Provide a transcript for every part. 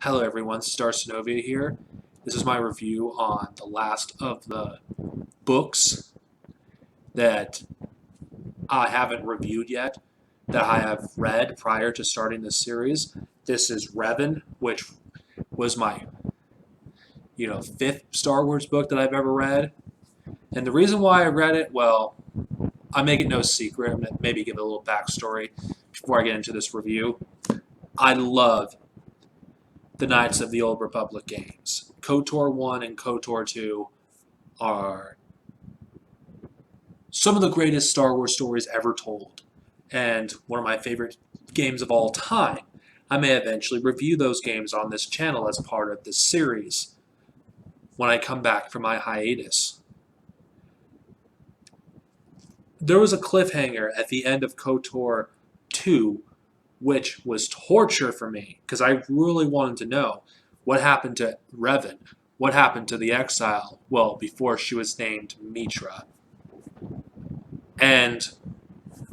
Hello everyone, Star Synovia here. This is my review on the last of the books that I haven't reviewed yet, that I have read prior to starting this series. This is Revan, which was my, fifth Star Wars book that I've ever read. And the reason why I read it, well, I make it no secret, maybe give a little backstory before I get into this review. I love the Knights of the Old Republic games. KOTOR 1 and KOTOR 2 are some of the greatest Star Wars stories ever told, and one of my favorite games of all time. I may eventually review those games on this channel as part of this series when I come back from my hiatus. There was a cliffhanger at the end of KOTOR 2 which was torture for me because I really wanted to know what happened to Revan, what happened to the exile, well, before she was named Mitra. And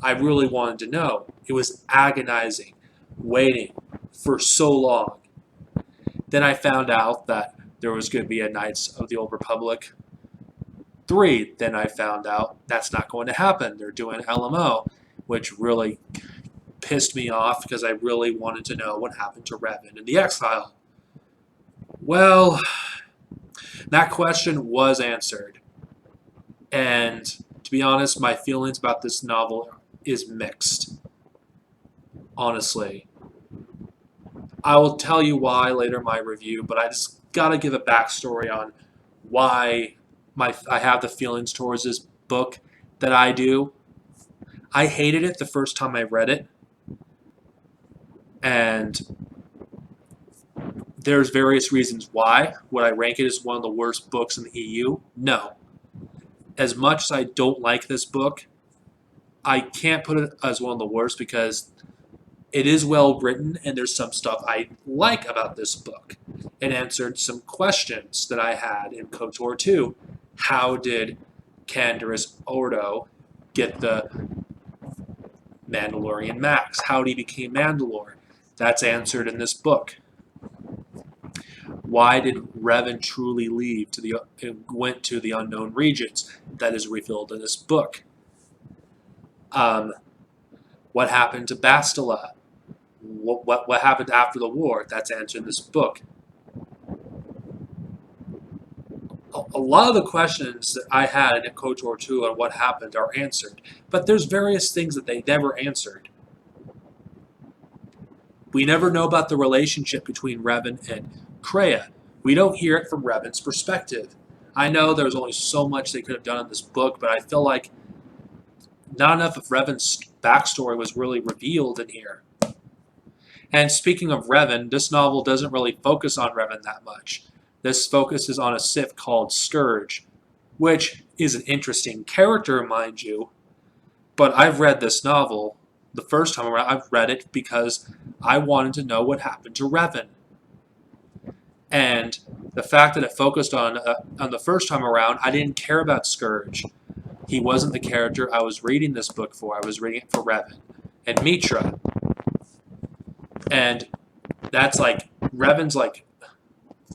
I really wanted to know. It was agonizing, waiting for so long. Then I found out that there was going to be a Knights of the Old Republic 3. Then I found out that's not going to happen. They're doing LMO, which really pissed me off because I really wanted to know what happened to Revan in the exile. Well, that question was answered. And to be honest, my feelings about this novel is mixed. Honestly. I will tell you why later in my review, but I just gotta give a backstory on why I have the feelings towards this book that I do. I hated it the first time I read it. And there's various reasons why. Would I rank it as one of the worst books in the EU? No. As much as I don't like this book, I can't put it as one of the worst because it is well written and there's some stuff I like about this book. It answered some questions that I had in KOTOR 2. How did Canderous Ordo get the Mandalorian Max? How did he become Mandalore? That's answered in this book. Why did Revan truly leave went to the unknown regions? That is revealed in this book. What happened to Bastila? What happened after the war? That's answered in this book. A lot of the questions that I had in KOTOR 2 on what happened are answered, but there's various things that they never answered. We never know about the relationship between Revan and Kreia. We don't hear it from Revan's perspective. I know there's only so much they could have done in this book, but I feel like not enough of Revan's backstory was really revealed in here. And speaking of Revan, this novel doesn't really focus on Revan that much. This focuses on a Sith called Scourge, which is an interesting character, mind you, but I've read this novel the first time around. I've read it because I wanted to know what happened to Revan. And the fact that it focused on the first time around, I didn't care about Scourge. He wasn't the character I was reading this book for. I was reading it for Revan and Mitra. And that's like, Revan's like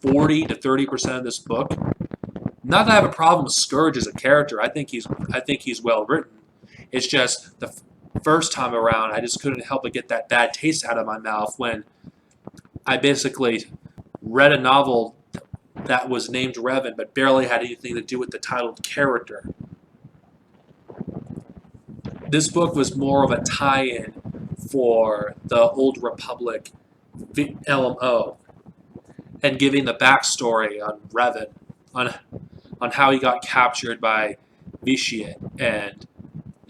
40 to 30% of this book. Not that I have a problem with Scourge as a character. I think he's well written. It's just the first time around, I just couldn't help but get that bad taste out of my mouth when I basically read a novel that was named Revan but barely had anything to do with the titled character. This book was more of a tie-in for the Old Republic LMO and giving the backstory on Revan, on how he got captured by Vitiate and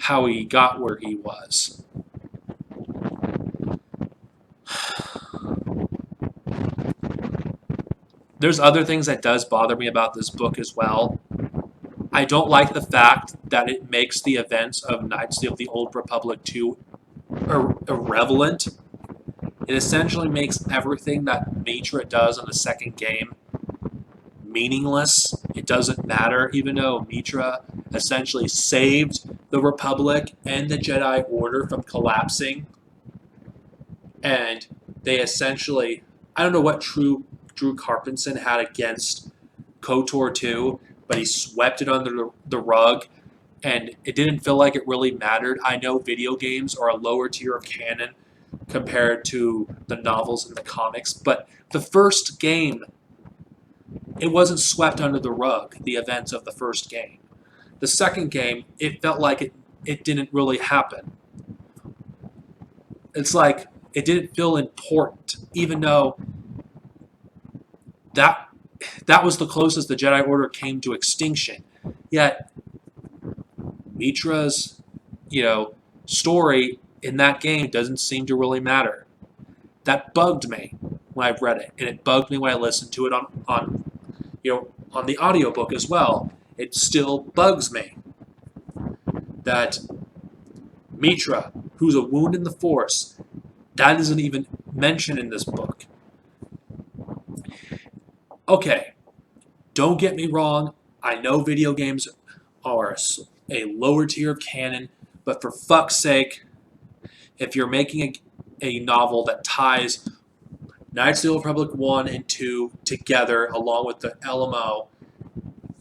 how he got where he was. There's other things that does bother me about this book as well. I don't like the fact that it makes the events of Knights of the Old Republic 2 irrelevant. It essentially makes everything that Mitra does in the second game meaningless. It doesn't matter, even though Mitra essentially saved the Republic and the Jedi Order from collapsing. And they essentially I don't know what Drew Carpenson had against KOTOR 2, but he swept it under the rug, and it didn't feel like it really mattered. I know video games are a lower tier of canon compared to the novels and the comics, but the first game, it wasn't swept under the rug, the events of the first game. The second game, it felt like it didn't really happen. It's like it didn't feel important, even though that was the closest the Jedi Order came to extinction. Yet Mitra's, story in that game doesn't seem to really matter. That bugged me when I read it, and it bugged me when I listened to it on the audiobook as well. It still bugs me that Mitra, who's a wound in the Force, that isn't even mentioned in this book. Okay, don't get me wrong. I know video games are a lower tier of canon, but for fuck's sake, if you're making a novel that ties Knights of the Old Republic 1 and 2 together along with the LMO,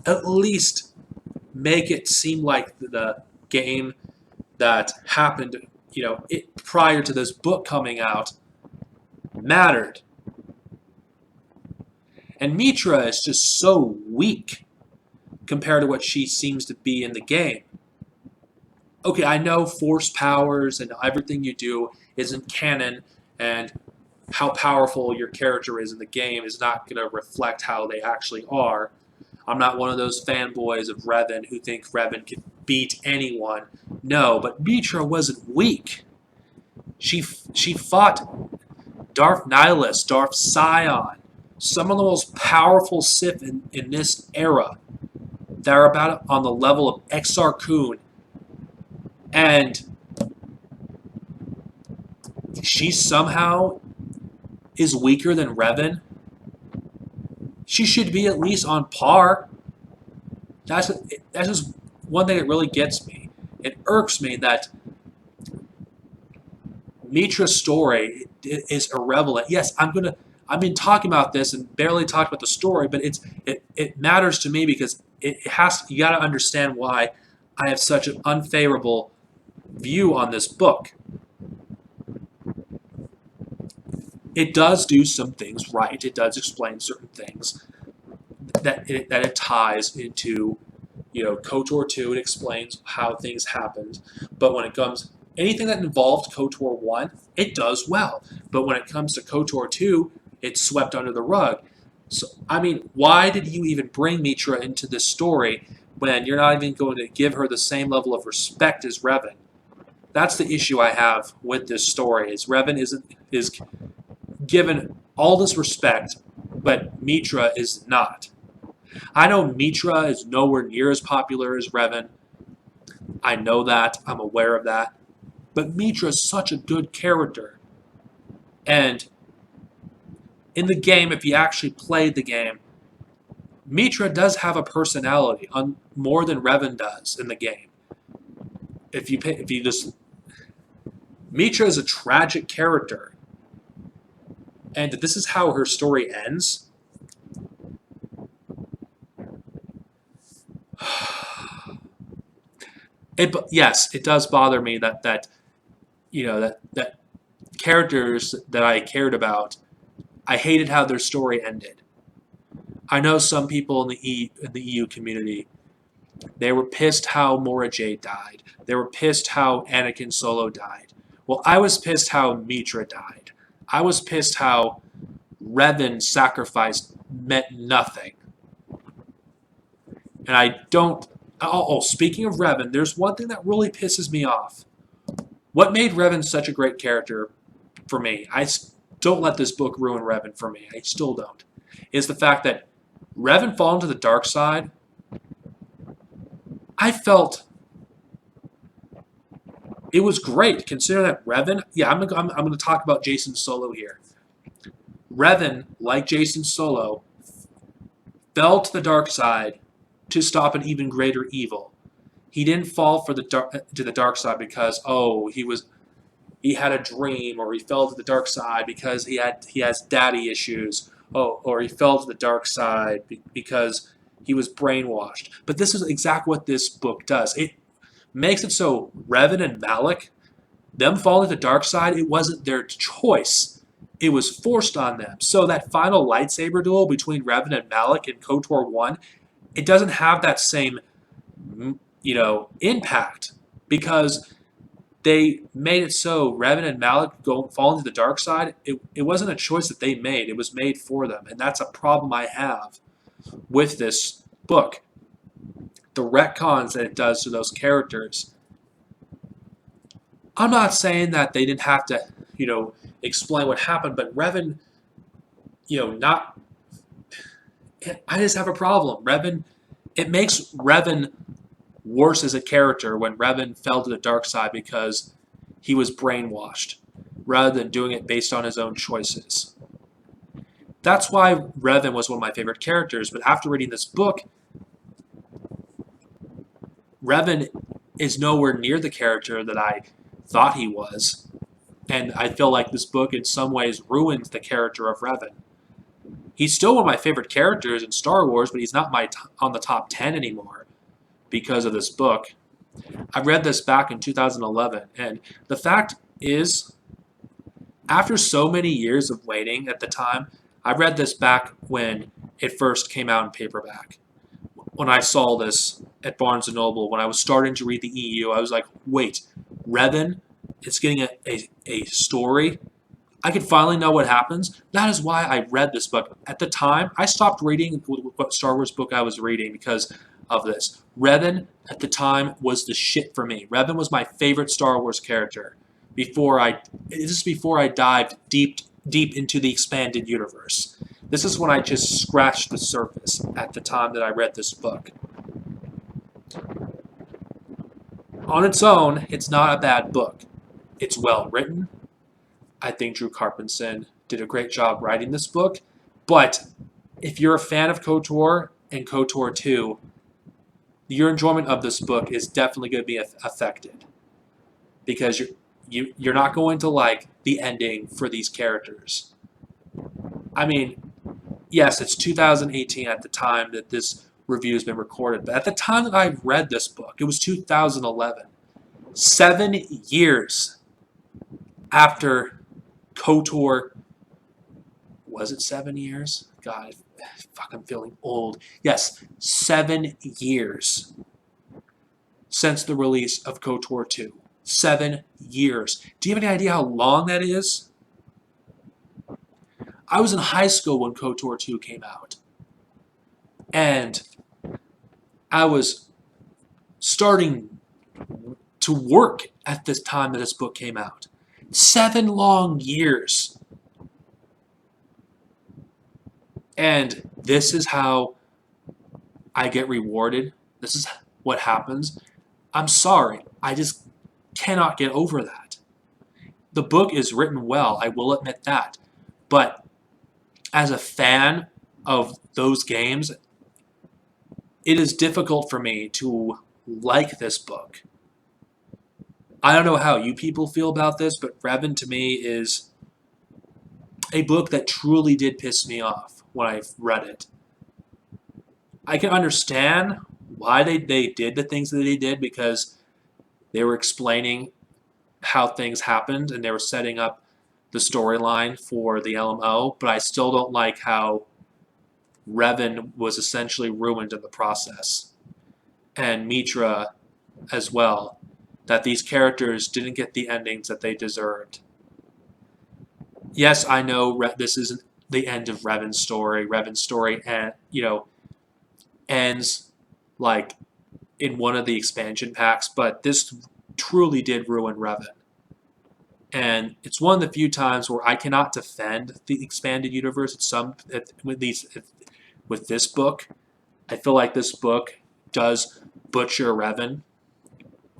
at least make it seem like the game that happened, prior to this book coming out mattered. And Mitra is just so weak compared to what she seems to be in the game. Okay, I know force powers and everything you do isn't canon, and how powerful your character is in the game is not going to reflect how they actually are. I'm not one of those fanboys of Revan who think Revan can beat anyone. No, but Mitra wasn't weak. She fought Darth Nihilus, Darth Scion, some of the most powerful Sith in this era that are about on the level of Exar Kun. And she somehow is weaker than Revan. She should be at least on par. That's just one thing that really gets me. It irks me that Mitra's story is irrelevant. Yes, I've been talking about this and barely talked about the story, but it matters to me because you got to understand why I have such an unfavorable view on this book. It does do some things right. It does explain certain things that it ties into, KOTOR 2. It explains how things happened. But when it comes, anything that involved KOTOR 1, it does well. But when it comes to KOTOR 2, it's swept under the rug. So, why did you even bring Mitra into this story when you're not even going to give her the same level of respect as Revan? That's the issue I have with this story, is Revan is given all this respect, but Mitra is not. I know Mitra is nowhere near as popular as Revan. I know that. I'm aware of that. But Mitra is such a good character. And in the game, if you actually played the game, Mitra does have a personality more than Revan does in the game. Mitra is a tragic character. And this is how her story ends. Yes, it does bother me that characters that I cared about, I hated how their story ended. I know some people in the EU community, they were pissed how Mora Jade died. They were pissed how Anakin Solo died. Well, I was pissed how Mitra died. I was pissed how Revan's sacrifice meant nothing. And I don't... Oh, speaking of Revan, there's one thing that really pisses me off. What made Revan such a great character for me, don't let this book ruin Revan for me, I still don't, is the fact that Revan falling to the dark side, I felt it was great, considering that Revan... Yeah, I'm going to talk about Jason Solo here. Revan, like Jason Solo, fell to the dark side to stop an even greater evil. He didn't fall to the dark side because, he was he had a dream, or he fell to the dark side because he has daddy issues, or he fell to the dark side because he was brainwashed. But this is exactly what this book does. It makes it so Revan and Malik, them falling to the dark side, it wasn't their choice. It was forced on them. So that final lightsaber duel between Revan and Malik in KOTOR 1, it doesn't have that same impact because they made it so Revan and Malik fall into the dark side. It wasn't a choice that they made. It was made for them. And that's a problem I have with this book. The retcons that it does to those characters. I'm not saying that they didn't have to, explain what happened, but Revan, not. I just have a problem. Revan, it makes Revan worse as a character when Revan fell to the dark side because he was brainwashed, rather than doing it based on his own choices. That's why Revan was one of my favorite characters, but after reading this book, Revan is nowhere near the character that I thought he was, and I feel like this book in some ways ruins the character of Revan. He's still one of my favorite characters in Star Wars, but he's not on the top 10 anymore because of this book. I read this back in 2011, and the fact is, after so many years of waiting at the time, I read this back when it first came out in paperback. When I saw this at Barnes & Noble, when I was starting to read the EU, I was like, wait, Revan is getting a story? I could finally know what happens. That is why I read this book. At the time, I stopped reading what Star Wars book I was reading because of this. Revan, at the time, was the shit for me. Revan was my favorite Star Wars character before I dived deep into the expanded universe. This is when I just scratched the surface at the time that I read this book. On its own, it's not a bad book. It's well written. I think Drew Carpenson did a great job writing this book. But if you're a fan of KOTOR and KOTOR 2, your enjoyment of this book is definitely going to be affected. Because you're not going to like the ending for these characters. I mean, yes, it's 2018 at the time that this review has been recorded. But at the time that I read this book, it was 2011. 7 years after KOTOR, was it 7 years? God, fuck, I'm feeling old. Yes, 7 years since the release of KOTOR 2. 7 years. Do you have any idea how long that is? I was in high school when KOTOR 2 came out. And I was starting to work at this time that this book came out. 7 long years. And this is how I get rewarded. This is what happens. I'm sorry. I just cannot get over that. The book is written well. I will admit that. But as a fan of those games, it is difficult for me to like this book. I don't know how you people feel about this, but Revan to me is a book that truly did piss me off when I read it. I can understand why they did the things that they did because they were explaining how things happened and they were setting up the storyline for the LMO, but I still don't like how Revan was essentially ruined in the process. And Mitra as well. That these characters didn't get the endings that they deserved. Yes, I know this isn't the end of Revan's story. Revan's story, ends like in one of the expansion packs, but this truly did ruin Revan. And it's one of the few times where I cannot defend the expanded universe. With this book, I feel like this book does butcher Revan,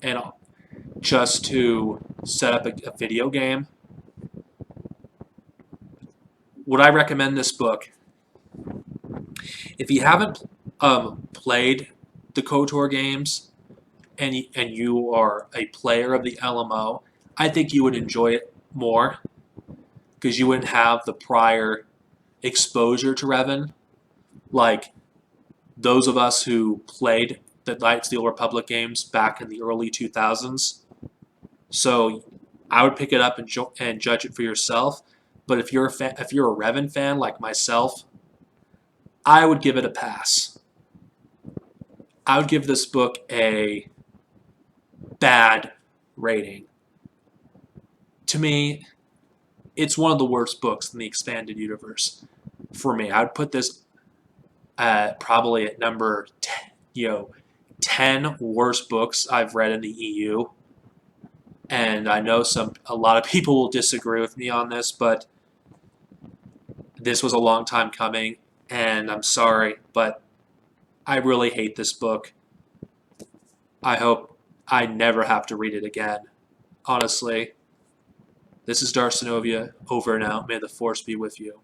and just to set up a video game. Would I recommend this book? If you haven't played the KOTOR games and you are a player of the LMO, I think you would enjoy it more because you wouldn't have the prior exposure to Revan. Like those of us who played the Knights of the Old Republic games back in the early 2000s. So I would pick it up and judge it for yourself. But if you're a Revan fan like myself, I would give it a pass. I would give this book a bad rating. To me, it's one of the worst books in the expanded universe. For me, I would put this probably at number 10, 10 worst books I've read in the EU. And I know a lot of people will disagree with me on this, but this was a long time coming, and I'm sorry, but I really hate this book. I hope I never have to read it again. Honestly, this is Darcinovia, over and out. May the Force be with you.